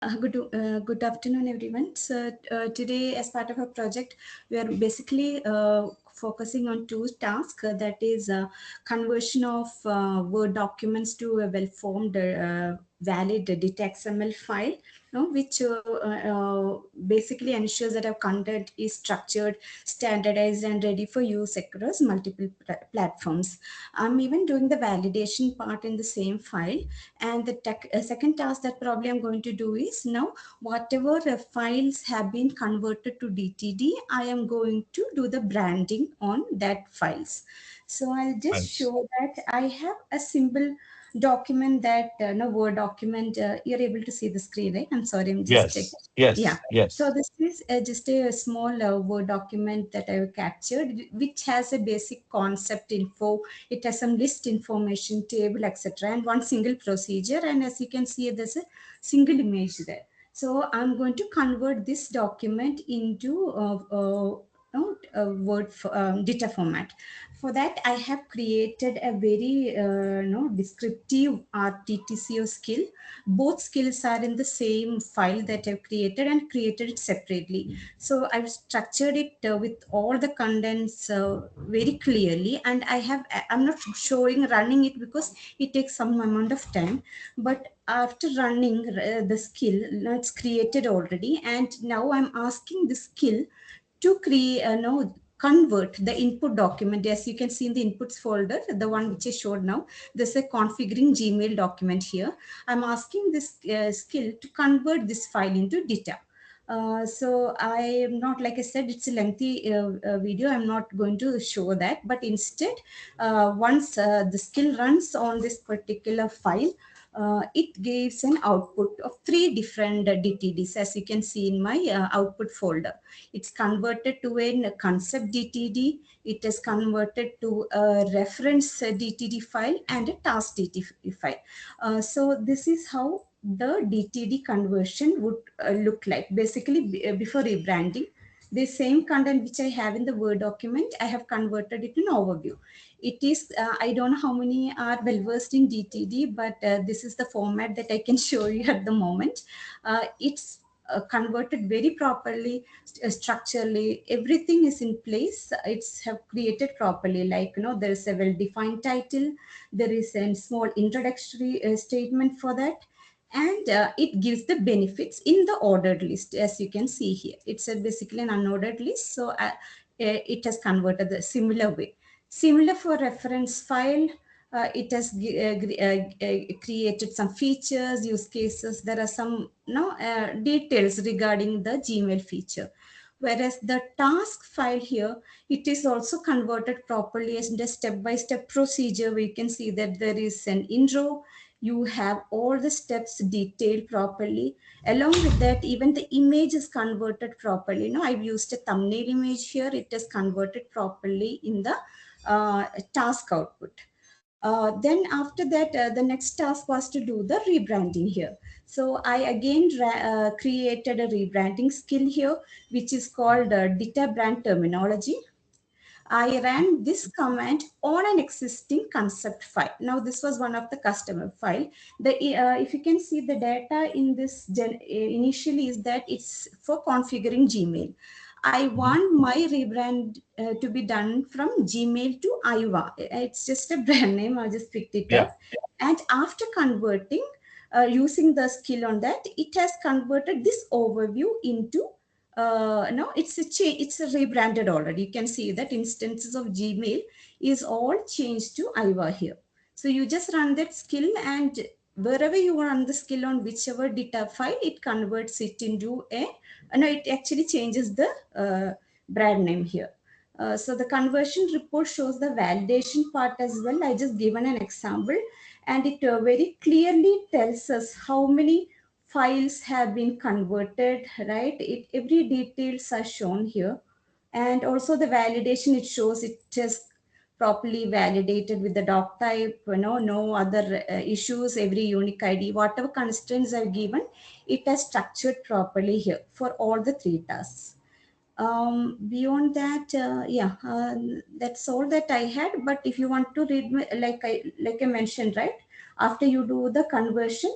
Good afternoon, everyone. Today, as part of our project, we are basically focusing on two tasks. That is conversion of Word documents to a well-formed, valid DTXML file, which basically ensures that our content is structured, standardized, and ready for use across multiple platforms. I'm even doing the validation part in the same file, and the second task that probably I'm going to do is now whatever files have been converted to DTD, I am going to do the branding on that files. So I'll just Nice. show that I have a simple document that no Word document. You're able to see the screen, right? I'm sorry, I'm just checking. Yes, Yeah. yes, So yes. this is just a small Word document that I've captured, which has a basic concept info. It has some list information, table, etc., and one single procedure. And as you can see, there's a single image there. So I'm going to convert this document into Word data format. For that, I have created a very descriptive RTTCO skill. Both skills are in the same file that I've created and created it separately. So I've structured it with all the contents very clearly, and I'm not showing running it because it takes some amount of time. But after running the skill, now it's created already, and now I'm asking the skill to create no convert the input document. As you can see in the inputs folder, the one which I showed now, there's a configuring Gmail document here. I'm asking this skill to convert this file into data. So I am not, like I said, it's a lengthy video. I'm not going to show that, but instead, once the skill runs on this particular file, it gives an output of three different DTDs, as you can see in my output folder. It's converted to a concept DTD. It is converted to a reference DTD file and a task DTD file. So this is how the DTD conversion would look like. Basically, before rebranding, the same content which I have in the Word document, I have converted it in overview. It is, I don't know how many are well versed in DTD, but this is the format that I can show you at the moment. It's converted very properly, structurally, everything is in place. It's have created properly, like, there is a well defined title, there is a small introductory statement for that, and it gives the benefits in the ordered list. As you can see here, it's basically an unordered list, so it has converted the similar way. Similar for reference file, it has created some features, use cases. There are some details regarding the Gmail feature. Whereas the task file here, it is also converted properly as a step-by-step procedure. We can see that there is an intro. You have all the steps detailed properly. Along with that, even the image is converted properly. I've used a thumbnail image here. It is converted properly in the task output. Then after that, the next task was to do the rebranding here. So I again created a rebranding skill here, which is called data brand terminology. I ran this command on an existing concept file. Now, this was one of the customer file. If you can see the data in this initially is that it's for configuring Gmail. I Mhm. want my rebrand to be done from Gmail to Iva. It's just a brand name. I just picked it Yeah. up. And after converting, using the skill on that, it has converted this overview into no, it's a rebranded already. You can see that instances of Gmail is all changed to Iva here. So you just run that skill, and wherever you run the skill on whichever data file, it converts it into a no, it actually changes the brand name here. So the conversion report shows the validation part as well. I just given an example, and it very clearly tells us how many files have been converted, right? Every details are shown here. And also the validation, it shows it is properly validated with the doc type, no other issues, every unique ID, whatever constraints are given, it has structured properly here for all the three tasks. Beyond that, that's all that I had. But if you want to read, like I mentioned, right, after you do the conversion,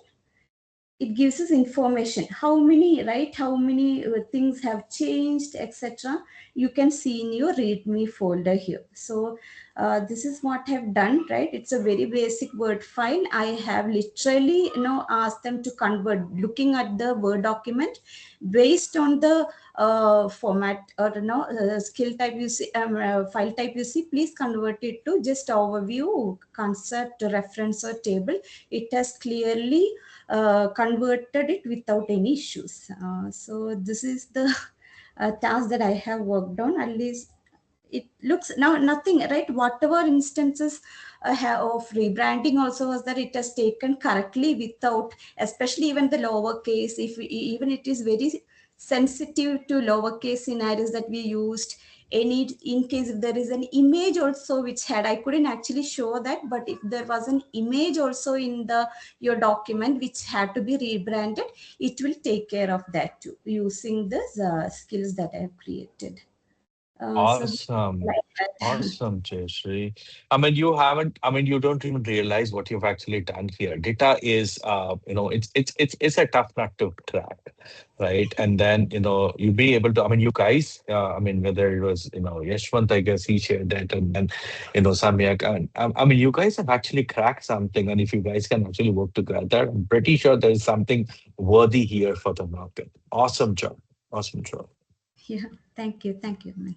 it gives us information how many, right, how many things have changed, etc. You can see in your readme folder here. So this is what I've done, right? It's a very basic word file. I have literally, asked them to convert, looking at the word document based on the format, or skill type you see, file type you see, please convert it to just overview, concept, reference, or table. It has clearly converted it without any issues. So this is the task that I have worked on. At least it looks now nothing, right? Whatever instances of rebranding also was that it has taken correctly without, especially even the lowercase, if we, even it is very sensitive to lowercase scenarios that we used. Any, in case if there is an image also which had, I couldn't actually show that, but if there was an image also in the your document which had to be rebranded, it will take care of that too using the skills that I have created. So Awesome. like that. Awesome, Jayashree. I mean, you haven't, I mean, you don't even realize what you've actually done here. Data is, it's a tough nut to crack, right? And then, you be able to, I mean, you guys, I mean, whether it was, Yashwant, I guess he shared that, and then, Samyak, and I mean, you guys have actually cracked something. And if you guys can actually work together, I'm pretty sure there is something worthy here for the market. Awesome job. Awesome job. Yeah, thank you, man.